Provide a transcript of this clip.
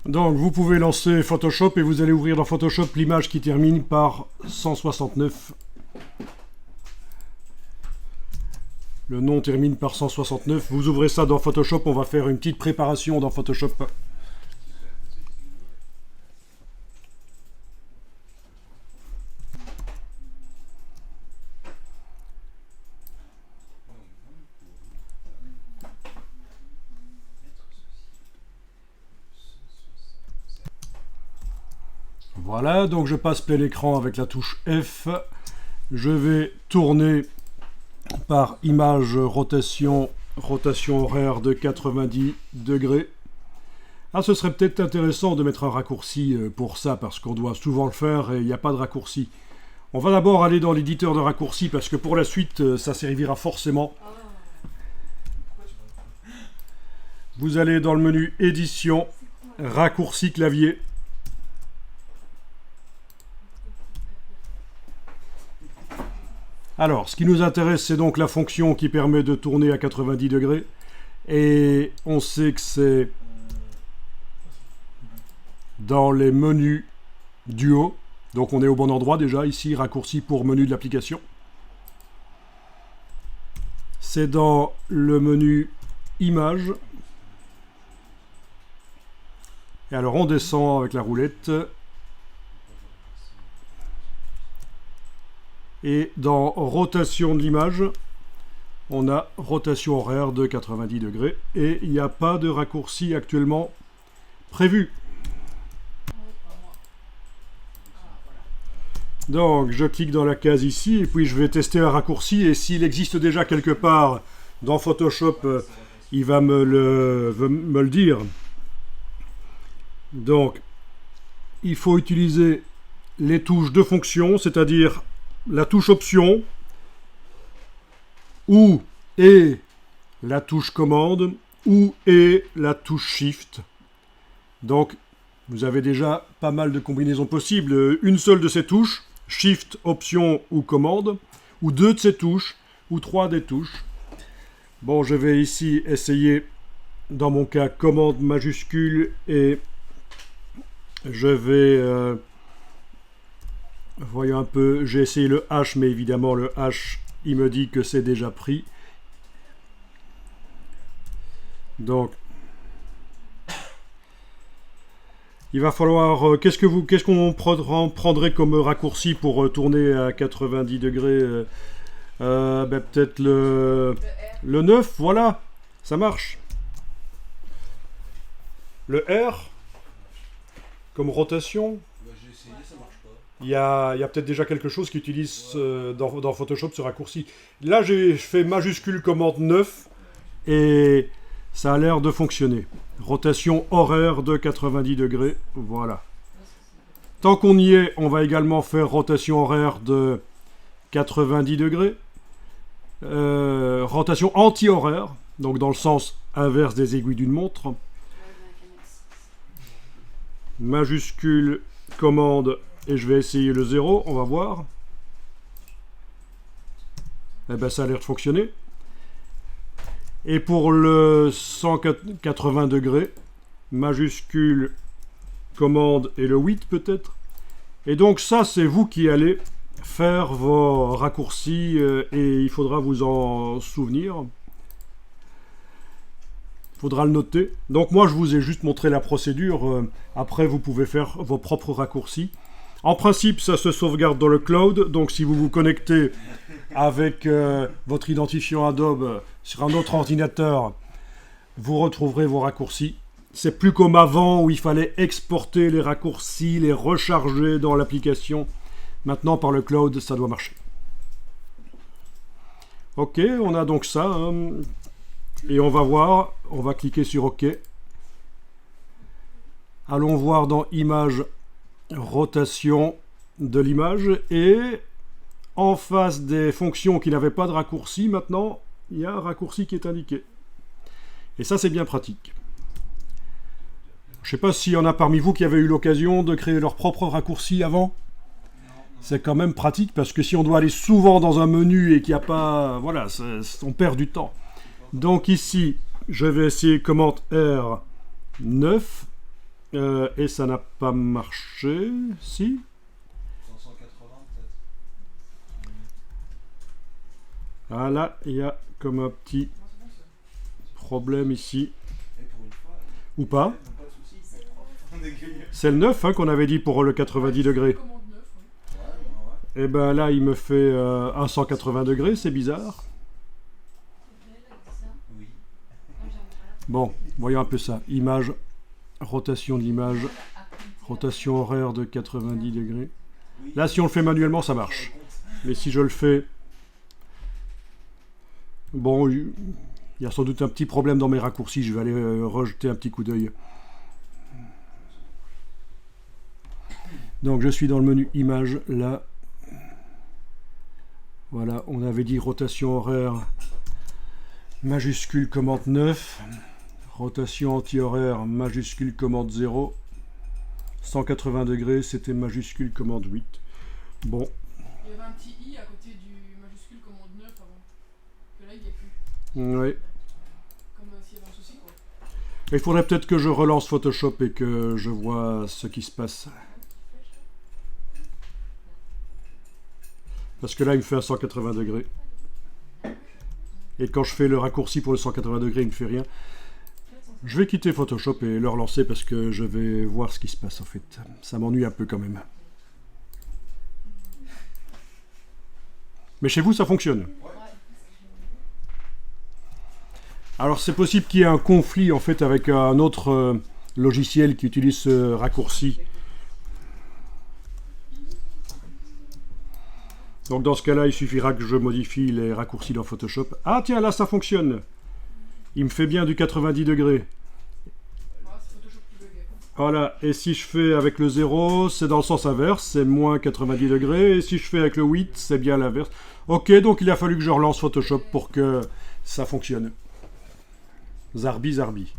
Donc vous pouvez lancer Photoshop et vous allez ouvrir dans Photoshop l'image qui termine par 169. Le nom termine par 169. Vous ouvrez ça dans Photoshop, on va faire une petite préparation dans Photoshop. Voilà, donc je passe plein écran avec la touche F. Je vais tourner par image rotation horaire de 90 degrés. Ah, ce serait peut-être intéressant de mettre un raccourci pour ça, parce qu'on doit souvent le faire et il n'y a pas de raccourci. On va d'abord aller dans l'éditeur de raccourcis, parce que pour la suite, ça servira forcément. Vous allez dans le menu édition, raccourci clavier. Alors, ce qui nous intéresse, c'est donc la fonction qui permet de tourner à 90 degrés. Et on sait que c'est dans les menus du haut. Donc on est au bon endroit déjà, ici, raccourci pour menu de l'application. C'est dans le menu image. Et alors on descend avec la roulette. Et dans rotation de l'image, on a rotation horaire de 90 degrés. Et il n'y a pas de raccourci actuellement prévu. Donc je clique dans la case ici et puis je vais tester un raccourci. Et s'il existe déjà quelque part dans Photoshop, il va me le dire. Donc il faut utiliser les touches de fonction, c'est-à-dire la touche option ou et la touche commande ou et la touche shift. Donc vous avez déjà pas mal de combinaisons possibles. Une seule de ces touches, shift, option ou commande, ou deux de ces touches, ou trois des touches. Bon, je vais ici essayer, dans mon cas, commande majuscule et je vais... voyons un peu, j'ai essayé le H, mais évidemment le H, il me dit que c'est déjà pris. Donc, il va falloir... qu'est-ce qu'on prendrait comme raccourci pour tourner à 90 degrés peut-être le 9, voilà, ça marche. Le R, comme rotation. Il y a peut-être déjà quelque chose qui utilise dans Photoshop ce raccourci. Là, je fais majuscule commande 9 et ça a l'air de fonctionner. Rotation horaire de 90 degrés, voilà. Tant qu'on y est, on va également faire rotation horaire de 90 degrés. Rotation anti-horaire, donc dans le sens inverse des aiguilles d'une montre. Majuscule commande et je vais essayer le 0, on va voir. Eh bien, ça a l'air de fonctionner. Et pour le 180 degrés, majuscule, commande et le 8 peut-être. Et donc ça, c'est vous qui allez faire vos raccourcis et il faudra vous en souvenir. Il faudra le noter. Donc moi, je vous ai juste montré la procédure. Après, vous pouvez faire vos propres raccourcis. En principe, ça se sauvegarde dans le cloud. Donc si vous vous connectez avec votre identifiant Adobe sur un autre ordinateur, vous retrouverez vos raccourcis. C'est plus comme avant où il fallait exporter les raccourcis, les recharger dans l'application. Maintenant, par le cloud, ça doit marcher. Ok, on a donc ça. Hein. Et on va voir, on va cliquer sur OK. Allons voir dans Image, rotation de l'image. Et en face des fonctions qui n'avaient pas de raccourci, maintenant, il y a un raccourci qui est indiqué. Et ça, c'est bien pratique. Je ne sais pas s'il y en a parmi vous qui avaient eu l'occasion de créer leur propre raccourci avant. C'est quand même pratique parce que si on doit aller souvent dans un menu et qu'il n'y a pas... Voilà, on perd du temps. Donc ici, je vais essayer commande R9 Et ça n'a pas marché. Si. 180 peut-être. Ah là, il y a comme un petit problème ici. Et pour une fois, Ou pas. pas de soucis, c'est propre. On est grillé. C'est le 9 hein, qu'on avait dit pour le 90 degrés. Commande 9, oui. Ouais. Et ben là, il me fait un 180 degrés, c'est bizarre. Oui. Bon, voyons un peu ça. Image, rotation de l'image, rotation horaire de 90 degrés. Oui. Là, si on le fait manuellement, ça marche. Mais si je le fais... Bon, il y a sans doute un petit problème dans mes raccourcis. Je vais aller rejeter un petit coup d'œil. Donc, je suis dans le menu image, là. Voilà, on avait dit rotation horaire majuscule commande 9. Rotation anti-horaire majuscule commande 0. 180 degrés, c'était majuscule commande 8. Bon, Il y avait un petit i à côté du majuscule commande 9 avant. Que là, il n'y a plus. ouais. Comme s'il y avait un souci, quoi. Il faudrait peut-être que je relance Photoshop et que je vois ce qui se passe. Parce que là, il me fait un 180 degrés. Et quand je fais le raccourci pour le 180 degrés, il ne me fait rien. Je vais quitter Photoshop et le relancer parce que je vais voir ce qui se passe en fait. Ça m'ennuie un peu quand même. Mais chez vous, ça fonctionne. Alors c'est possible qu'il y ait un conflit en fait avec un autre logiciel qui utilise ce raccourci. Donc dans ce cas-là, il suffira que je modifie les raccourcis dans Photoshop. Ah tiens, là ça fonctionne. Il me fait bien du 90 degrés. Voilà, c'est Photoshop qui buguait. Voilà, et si je fais avec le 0, c'est dans le sens inverse, c'est moins 90 degrés. Et si je fais avec le 8, c'est bien l'inverse. Ok, donc il a fallu que je relance Photoshop pour que ça fonctionne. Zarbi, zarbi.